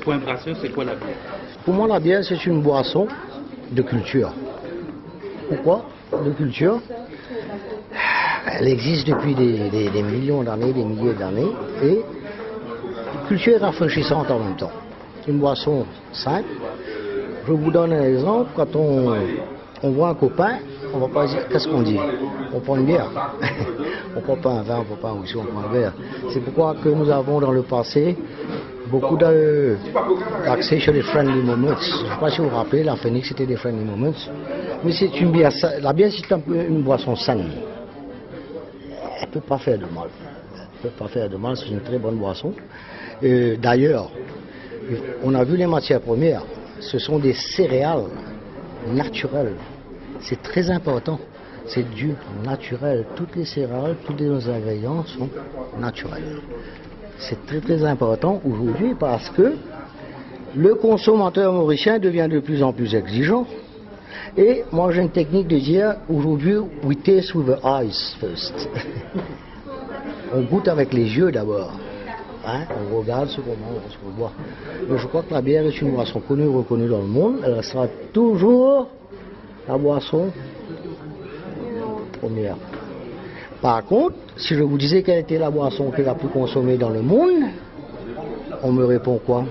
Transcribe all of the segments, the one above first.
Pour un brasseur, c'est quoi la bière? Pour moi, la bière, c'est une boisson de culture. Pourquoi de culture? Elle existe depuis des millions d'années, des milliers d'années, et culture est rafraîchissante en même temps. Une boisson simple. Je vous donne un exemple. Quand on voit un copain, on va pas dire, qu'est-ce qu'on dit? On prend une bière. On prend pas un vin, on prend pas un whisky, on prend un verre. C'est pourquoi que nous avons dans le passé beaucoup d'accès sur les friendly moments. Je ne sais pas si vous vous rappelez, la Phoenix c'était des friendly moments. Mais c'est une bière, la bière c'est un peu une boisson saine. Elle ne peut pas faire de mal. Elle peut pas faire de mal, c'est une très bonne boisson. D'ailleurs, on a vu les matières premières, ce sont des céréales naturelles. C'est très important. C'est du naturel. Toutes les céréales, tous les ingrédients sont naturels. C'est très très important aujourd'hui parce que le consommateur mauricien devient de plus en plus exigeant. Et moi j'ai une technique de dire aujourd'hui, we taste with the eyes first. On goûte avec les yeux d'abord. Hein? On regarde ce qu'on mange, ce qu'on boit. Mais je crois que la bière est une boisson connue, reconnue dans le monde. Elle sera toujours la boisson première. Par contre, si je vous disais quelle était la boisson qui est la plus consommée dans le monde, on me répond quoi?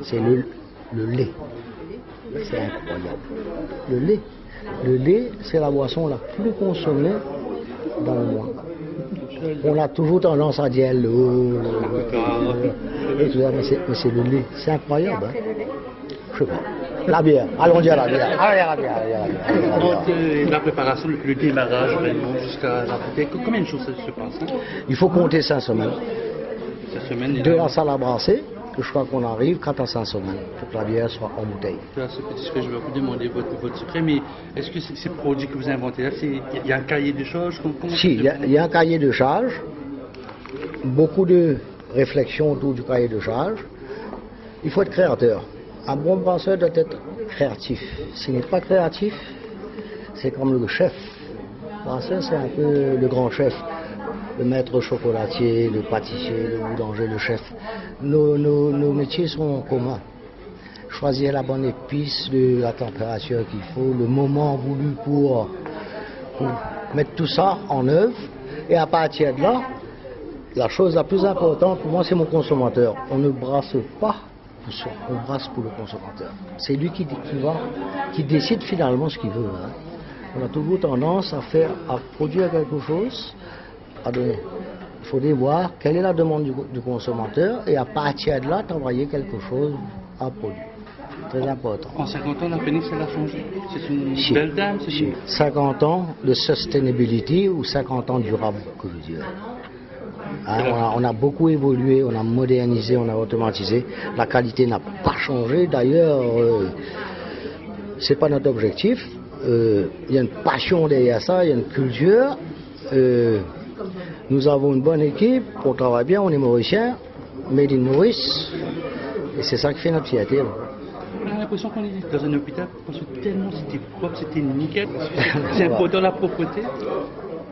C'est le lait. C'est incroyable. Le lait. Le lait, c'est la boisson la plus consommée dans le monde. On a toujours tendance à dire l'eau, et tout ça, mais c'est le lait. C'est incroyable. Hein? Je sais pas. La bière. Allons dire la bière. La préparation, le démarrage vraiment jusqu'à la bouteille, combien de choses ça se passe? Hein? Il faut compter 5 semaines. 5 semaines. De la salle à brasser, je crois qu'on arrive 4 à 5 semaines pour que la bière soit en bouteille. Ce petit secret, je vais vous demander votre secret, mais est-ce que ces produits que vous inventez là, il y a un cahier de charges? Si, il y a un cahier de charges, beaucoup de réflexions autour du cahier de charges. Il faut être créateur. Un bon brasseur doit être créatif. S'il n'est pas créatif, c'est comme le chef. Le brasseur, c'est un peu le grand chef. Le maître chocolatier, le pâtissier, le boulanger, le chef. Nos métiers sont communs. Choisir la bonne épice, la température qu'il faut, le moment voulu pour mettre tout ça en œuvre. Et à partir de là, la chose la plus importante pour moi, c'est mon consommateur. On ne brasse pas pour soi, on brasse pour le consommateur. C'est lui qui décide finalement ce qu'il veut. Hein. On a toujours tendance à produire quelque chose, à donner. Il faudrait voir quelle est la demande du consommateur et à partir de là, t'envoyer quelque chose à produire. Très important. En 50 ans, la Phoenix, elle a changé. C'est une belle dame. 50 ans de sustainability ou 50 ans durable, que je dirais. Hein, on a beaucoup évolué, on a modernisé, on a automatisé. La qualité n'a pas changé. D'ailleurs, c'est pas notre objectif. Il y a une passion derrière ça, il y a une culture. Nous avons une bonne équipe, on travaille bien, on est mauricien, made in Maurice. Et c'est ça qui fait notre fierté. On a l'impression qu'on est dans un hôpital parce que tellement c'était propre, c'était nickel. C'est important la propreté.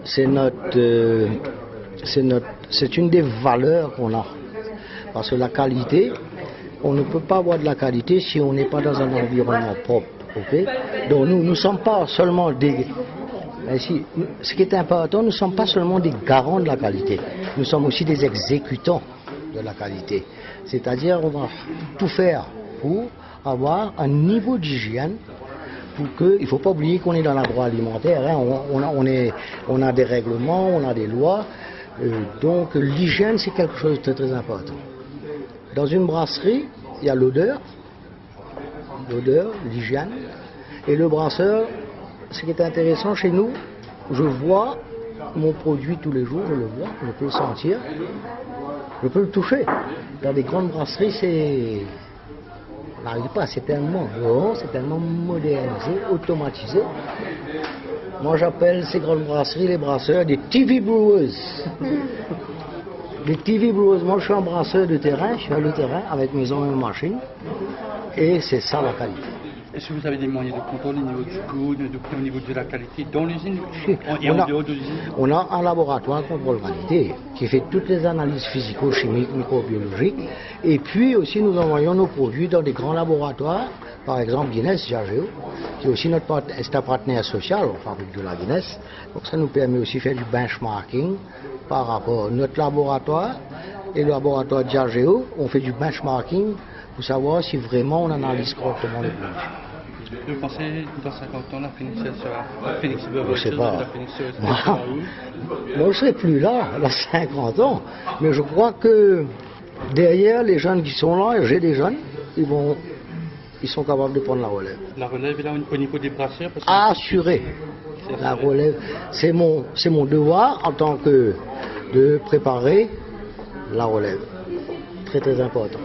C'est une des valeurs qu'on a. Parce que la qualité, on ne peut pas avoir de la qualité si on n'est pas dans un environnement propre. Okay? Donc nous ne sommes pas seulement des... ce qui est important, nous ne sommes pas seulement des garants de la qualité. Nous sommes aussi des exécutants de la qualité. C'est-à-dire on va tout faire pour avoir un niveau d'hygiène pour que, il ne faut pas oublier qu'on est dans l'agroalimentaire, hein, on a des règlements, on a des lois, donc l'hygiène c'est quelque chose de très, très important. Dans une brasserie, il y a l'odeur, l'hygiène, et le brasseur, ce qui est intéressant chez nous, je vois mon produit tous les jours, je le vois, je peux le sentir, je peux le toucher. Dans des grandes brasseries, on n'arrive pas, c'est tellement grand, c'est tellement modernisé, automatisé. Moi j'appelle ces grandes brasseries, les brasseurs, des TV brewers. Des TV brewers, moi je suis un brasseur de terrain, je suis à le terrain avec mes hommes et mes machines, et c'est ça la qualité. Est-ce que vous avez des moyens de contrôle au niveau du coût, au niveau de la qualité dans l'usine et On en a- dehors de l'usine? On a un laboratoire de contrôle qualité qui fait toutes les analyses physico-chimiques, microbiologiques. Et puis aussi, nous envoyons nos produits dans des grands laboratoires, par exemple Guinness, Diageo, qui est aussi c'est un partenaire social, on fabrique de la Guinness. Donc ça nous permet aussi de faire du benchmarking par rapport à notre laboratoire et le laboratoire Diageo. On fait du benchmarking pour savoir si vraiment on analyse correctement les produits. Vous pensez dans 50 ans la Phoenix sera la Phoenix Je sais pas. la Phoenix Moi, sera où? moi, je ne serai plus là, à 50 ans. Mais je crois que derrière les jeunes qui sont là, j'ai des jeunes, ils sont capables de prendre la relève. La relève est là au niveau des brasseurs parce que Assuré. La relève, c'est mon devoir en tant que de préparer la relève. Très très important.